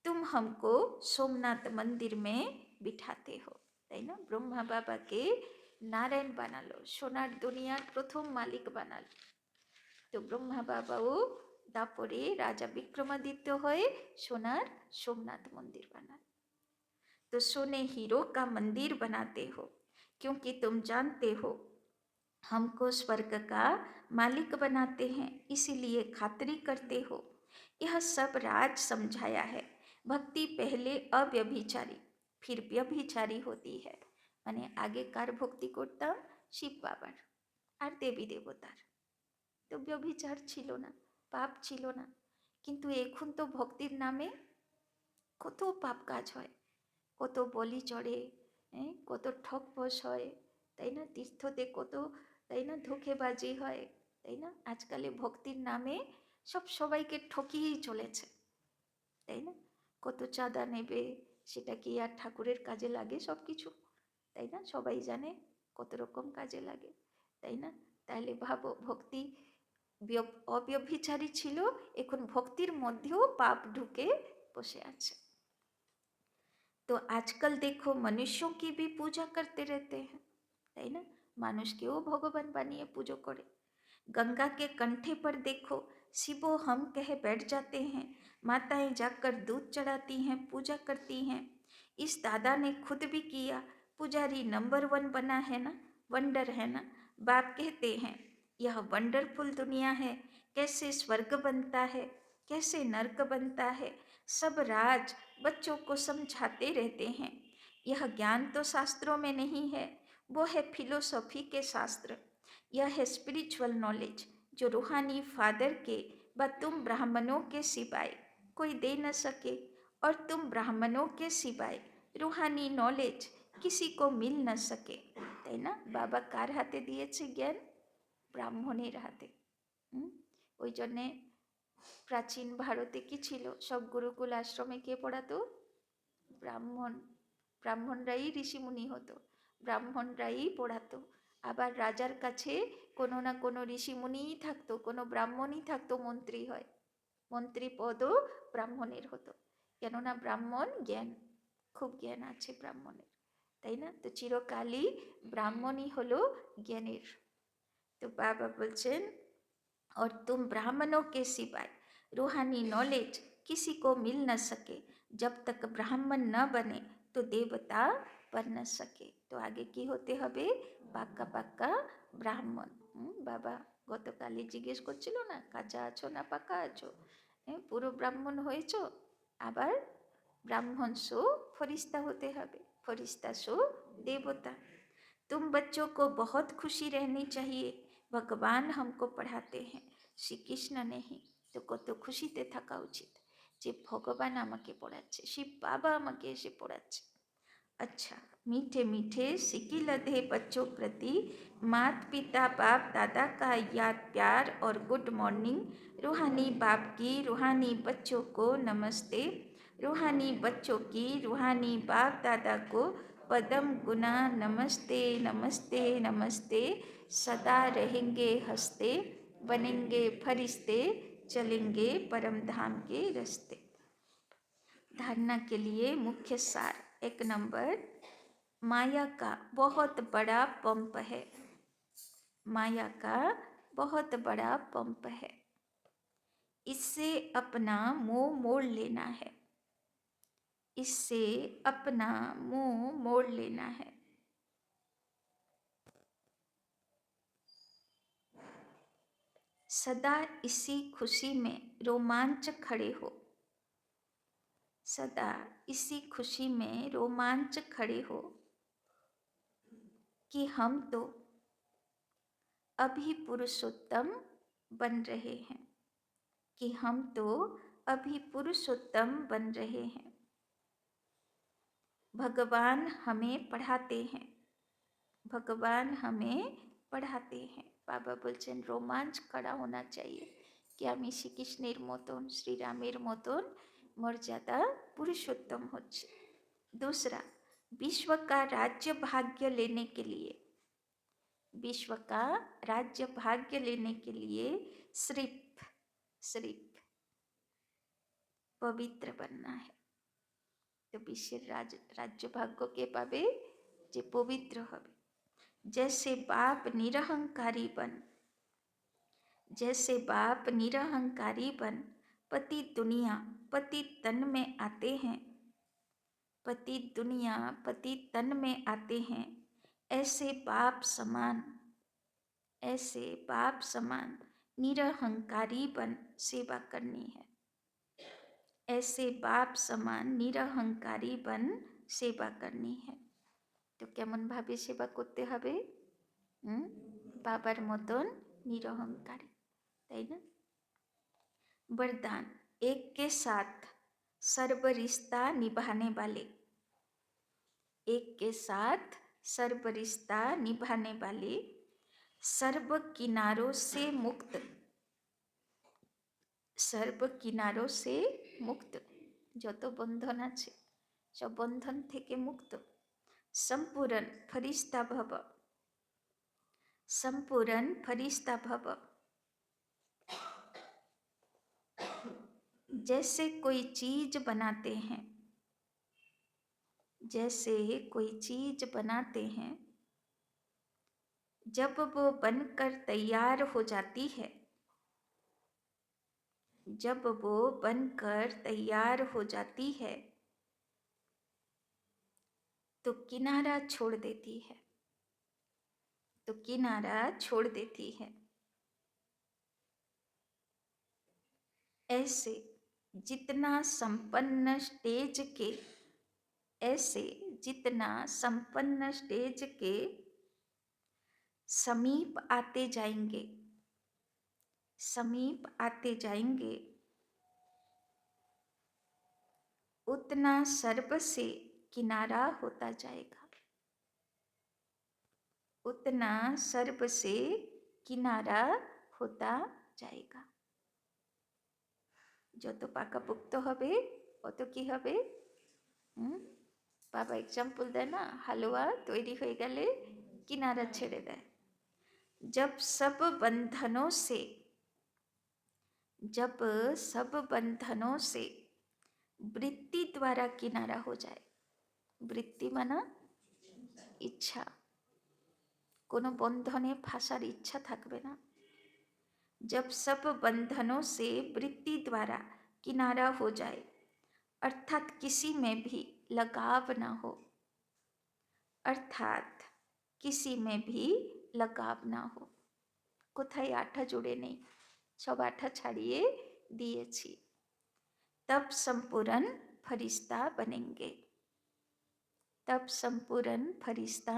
तुम हमको सोमनाथ मंदिर में बिठाते हो, তাই না? ব্রহ্মা বাবাকে নারায়ণ বানালো, সোনার দুনিয়ার প্রথম মালিক বানালো। তো ব্রহ্মা বাবাও তারপরে রাজা বিক্রমাদিত্য হয়ে সোনার सोमनाथ मंदिर बनालो। तो सोने हीरो का मंदिर बनाते हो क्योंकि तुम जानते हो हमको स्वर्ग का मालिक बनाते हैं, इसीलिए खातिरी करते हो। यह सब राज समझाया है। भक्ति पहले अव्यभिचारी फिर व्यभिचारी होती है, माने आगे कार भक्ति करताम शिव बाबार और देवी देवतार, तो व्यभिचार छिलो ना, पाप छिलो ना। किन्तु एखुन तो भक्तिर नामे कत पाप काज हय, कत बलि चढ़े, कत ठक बस हय, ताई ना? तीर्थते कत ताई ना धोकेबाजी हय, ताई ना? आजकाले भक्तिर नामे सब सबाइके ठकिয়েই চলেছে, তাই না? কত চাঁদা নেবে, সেটা কি আর ঠাকুরের কাজে লাগে সব কিছু, তাই না? সবাই জানে কত রকম কাজে লাগে, তাই না? তাহলে ভাবো ভক্তি অব্যভিচারী ছিল, এখন ভক্তির মধ্যেও পাপ ঢুকে বসে আছে। तो आजकल देखो मनुष्यों की भी पूजा करते रहते हैं, তাই না? মানুষকেও ভগবান বানিয়ে পুজো করে। गंगा के कंठे पर देखो शिवो हम कह बैठ जाते हैं, माताएं जाकर दूध चढ़ाती हैं, पूजा करती हैं। इस दादा ने खुद भी किया, पुजारी नंबर 1 बना है ना, वंडर है ना। बाप कहते हैं यह वंडरफुल दुनिया है, कैसे स्वर्ग बनता है, कैसे नर्क बनता है, सब राज बच्चों को समझाते रहते हैं। यह ज्ञान तो शास्त्रों में नहीं है, वो है फिलोसॉफी के शास्त्र। यह है स्पिरिचुअल नॉलेज जो रूहानी फादर के व तुम ब्राह्मणों के सिवाय कोई दे न सके, और तुम ब्राह्मणों के सिवाय रूहानी नॉलेज किसी को मिल न सके। তাই না? বাবা কার হাতে দিয়েছে জ্ঞান? ব্রাহ্মণের হাতে। ওই জন্যে প্রাচীন ভারতে কি ছিল? সব গুরুকুল আশ্রমে কে পড়াতো? ব্রাহ্মণ। ব্রাহ্মণরাই ঋষিমুনি হতো, ব্রাহ্মণরাই পড়াতো। আবার রাজার কাছে কোনো না কোনো ঋষিমুনিই থাকতো, কোনো ব্রাহ্মণই থাকতো, মন্ত্রী হয়, মন্ত্রী পদও ব্রাহ্মণের হতো। কেননা ব্রাহ্মণ জ্ঞান, খুব জ্ঞান আছে ব্রাহ্মণের, তাই না? তো চিরকালই ব্রাহ্মণই হলো জ্ঞানের। तो बाबा बोलছেন और तुम ब्राह्मणों के सिवाय रूहानी नॉलेज किसी को मिल न सके, जब तक ब्राह्मण न बने तो देवता बन न सके। तो आगे की होते হবে পাক্কা পাক্কা ব্রাহ্মণ। বাবা গতকালই জিজ্ঞেস করছিল না, কাঁচা আছো না পাকা আছো? পুরো ব্রাহ্মণ হয়েছো, আবার ব্রাহ্মণ সো ফরিস্তা হতে হবে, ফরিস্তা সো देवता। तुम बच्चों को बहुत खुशी रहनी चाहिए, भगवान हमको पढ़ाते हैं, श्री कृष्ण नहीं। तो কত খুশিতে থাকা উচিত যে ভগবান আমাকে পড়াচ্ছে, শিব বাবা আমাকে এসে পড়াচ্ছে। अच्छा, मीठे मीठे सिकी लधे बच्चों प्रति मात पिता बाप दादा का याद प्यार और गुड मॉर्निंग। रूहानी बाप की रूहानी बच्चों को नमस्ते, रूहानी बच्चों की रूहानी बाप दादा को पदम गुना नमस्ते नमस्ते नमस्ते। सदा रहेंगे हंसते, बनेंगे फरिश्ते, चलेंगे परम धाम के रास्ते। धारणा के लिए मुख्य सार, 1 नंबर, माया का बहुत बड़ा पंप है, माया का बहुत बड़ा पंप है, इससे अपना मुंह मोड़ लेना है, इससे अपना मुंह मोड़ लेना है। सदा इसी खुशी में रोमांच खड़े हो, सदा इसी खुशी में रोमांच खड़े हो कि हम तो अभी पुरुषोत्तम बन रहे हैं, कि हम तो अभी पुरुषोत्तम बन रहे हैं। भगवान हमें पढ़ाते हैं, भगवान हमें पढ़ाते हैं। बाबा बोलছেন रोमांच खड़ा होना चाहिए कि আমি শ্রীকৃষ্ণের মতন, শ্রীরামের মতন मर्यादा पुरुषोत्तम होच्छे। दूसरा, विश्व का राज्य भाग्य लेने के लिए, विश्व का राज्य भाग्य लेने के लिए सिर्फ सिर्फ पवित्र बनना है। तो विश्व राज्य भाग्य के पावे जे पवित्र হবে। जैसे बाप निरहंकारी बन, जैसे बाप निरहंकारी बन पति दुनिया पति तन में आते हैं, पति दुनिया पति तन में आते हैं, ऐसे बाप समान, ऐसे बाप समान निरहंकारी बन सेवा करनी है, ऐसे बाप समान निरहंकारी बन सेवा करनी है। तो কেমন ভাবে সেবা করতে হবে? বাবার মতন নিরহংকারী, তাই না? वरदान, एक के साथ सर्व रिश्ता निभाने वाले, एक के साथ सर्व रिश्ता निभाने वाले, सर्व किनारों से मुक्त, सर्व किनारों से मुक्त, যত বন্ধন আছে সব বন্ধন থেকে মুক্ত। संपूर्ण फरिश्ता भव, संपूर्ण फरिश्ता भव। जैसे कोई चीज बनाते हैं, जैसे कोई चीज बनाते हैं, जब वो बनकर तैयार हो जाती है, जब वो बनकर तैयार हो जाती है, तो किनारा छोड़ देती है, तो किनारा छोड़ देती है। ऐसे जितना संपन्न स्टेज के, ऐसे जितना संपन्न स्टेज के समीप आते जाएंगे, समीप आते जाएंगे, उतना सर्प से किनारा होता जाएगा, उतना सर्प से किनारा होता जाएगा। যত পাকাপোক্ত হবে অত কি হবে? বাবা এক্সাম্পল দেয় না, হালুয়া তৈরি হয়ে গেলে কিনারা ছেড়ে দেয়। जब सब बंधनों से, जब सब बंधनों से वृत्ति द्वारा किनारा हो जाए, वृत्ति माना इच्छा, कोनो बंधने फांसार इच्छा থাকবে না। जब सब बंधनों से वृत्ति द्वारा किनारा हो जाए, अर्थात किसी में भी लगाव ना हो, अर्थात किसी में भी लगाव ना हो। কোথায় আঠা জুড়ে নেই, সব আঠা ছাড়িয়ে দিয়েছি। तब संपूर्ण फरिश्ता बनेंगे, तब संपूर्ण फरिश्ता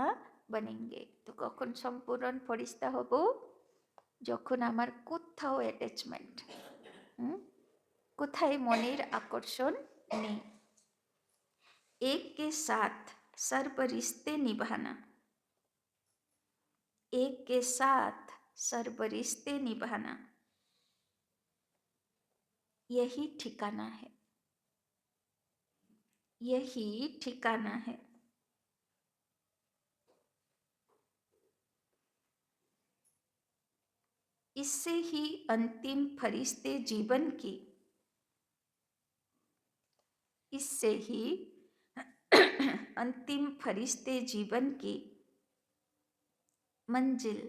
बनेंगे। तो কখন সম্পূর্ণ ফরিস্তা হব? যখন আমার কোথাও অ্যাটাচমেন্ট, কোথায় মনের আকর্ষণ নেই। एक के साथ सर्व रिश्ते निभाना, एक के साथ सर्व रिश्ते निभाना, यही ठिकाना है, यही ठिकाना है। इससे ही अंतिम फरिश्ते जीवन की, इससे ही अंतिम फरिश्ते जीवन की मंजिल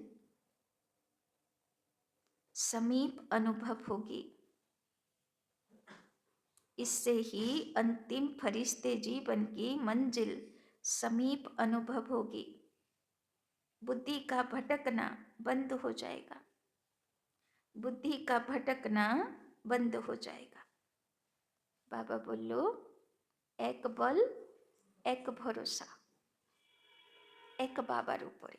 समीप अनुभव होगी, इससे ही अंतिम फरिश्ते जीवन की मंजिल समीप अनुभव होगी। बुद्धि का भटकना बंद हो जाएगा, बुद्धि का भटकना बंद हो जाएगा। बाबा बोलो एक बल एक भरोसा, एक बाबार उपरे।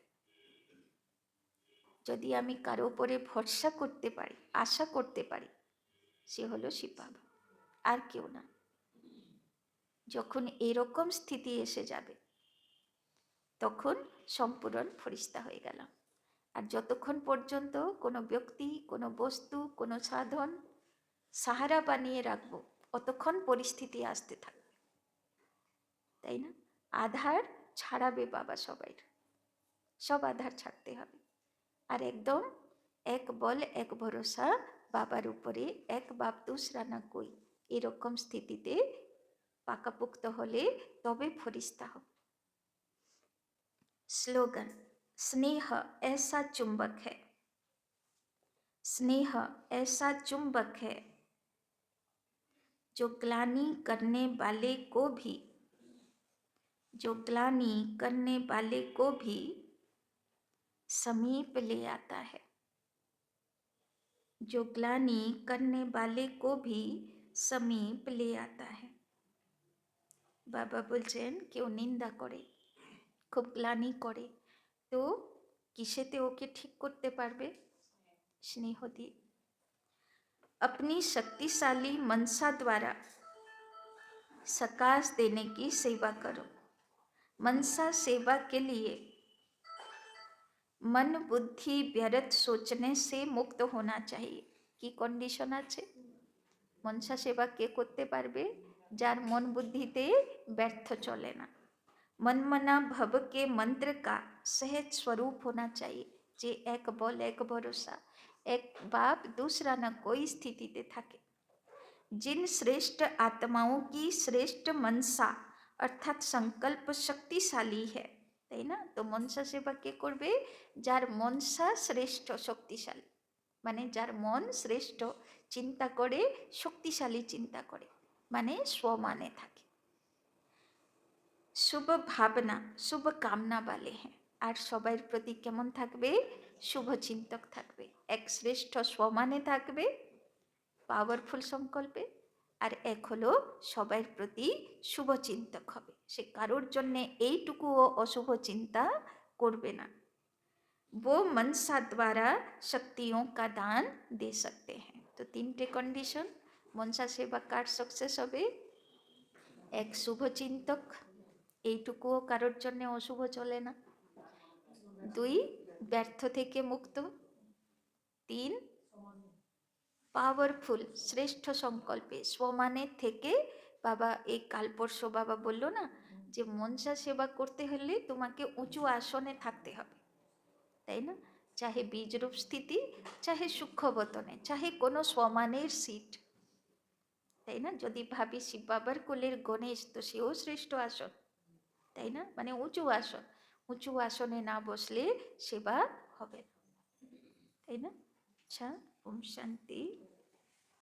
যদি আমি কারো উপরে ভরসা করতে পারি, আশা করতে পারি, সে হলো শিব বাবা, আর কেউ না। যখন এরকম স্থিতি এসে যাবে তখন সম্পূর্ণ ফরিস্তা হয়ে গেলাম। আর যতক্ষণ পর্যন্ত কোনো ব্যক্তি, কোনো বস্তু, কোনো সাধন সাহারা বানিয়ে রাখবো, অতক্ষণ পরিস্থিতি আসতে থাকবে, তাই না? আধার ছাড়াবে বাবা সবাই, সব আধার ছাড়তে হবে। আর একদম এক বল এক ভরসা বাবার উপরে, এক বাপ দুসরা না কই, এরকম স্থিতিতে পাকাপোক্ত হলে তবে ফরিস্তা হবে। स्लोगन, स्नेह ऐसा चुंबक है, स्नेह ऐसा चुंबक है जो ग्लानि करने वाले को भी, जो ग्लानि करने वाले को भी समीप ले आता है, जो ग्लानि करने वाले को भी समीप ले आता है। बाबा बोलছেন কেউ নিন্দা করে, খুব গ্লানি করে, তো কিসেতে ওকে ঠিক করতে পারবে? স্নেহ দিয়ে। अपनी शक्तिशाली मनसा द्वारा सकाश देने की सेवा करो। मनसा सेवा के लिए मन बुद्धि व्यर्थ सोचने से मुक्त होना चाहिए। की कंडीशन আছে? मनसा सेवा के করতে পারবে? যার মন বুদ্ধিতে ব্যর্থ চলে না। मनमना भव के मंत्र का सहज स्वरूप होना चाहिए, जे एक बल एक भरोसा, एक बाप दूसरा न कोई स्थितिते থাকে। जिन श्रेष्ठ आत्माओं की श्रेष्ठ मनसा अर्थात संकल्प शक्तिशाली है, তাই না? তো মনসা সেবা কে করবে? যার মনসা শ্রেষ্ঠ শক্তিশালী, মানে যার মন শ্রেষ্ঠ চিন্তা করে, শক্তিশালী চিন্তা করে, মানে স্বমানে থাকে। শুভ ভাবনা, শুভ কামনা वाले हैं। আর সবার প্রতি কেমন থাকবে? শুভ চিন্তক থাকবে। এক শ্রেষ্ঠ সমানে থাকবে পাওয়ারফুল সংকল্পে, আর এক হলো সবার প্রতি শুভ চিন্তক হবে। সে কারোর জন্যে এইটুকুও অশুভ চিন্তা করবে না। वो मनसा द्वारा शक्तियों का दान दे सकते हैं। तो তিনটে কন্ডিশন মনসা সেবা কার সাকসেস হবে? এক শুভ চিন্তক, এইটুকুও কারোর জন্য অশুভ চলে না। দুই, ব্যর্থ থেকে মুক্ত। তিন, পাওয়ারফুল শ্রেষ্ঠ সংকল্পে সমানে থেকে। বাবা এই কালপরশু বাবা বলল না যে মনসা সেবা করতে হলে তোমাকে উঁচু আসনে থাকতে হবে, তাই না? চাহে বীজরূপ স্থিতি, চাহে সূক্ষ্মবতনে, চাহে কোনো সমানের সিট, তাই না? যদি ভাবি শিব বাবার কোলের গণেশ, তো সেও শ্রেষ্ঠ আসন, তাই না? মানে উঁচু আসন, উঁচু আসনে না বসলে সেবা হবে না, তাই না? আচ্ছা, ওম শান্তি।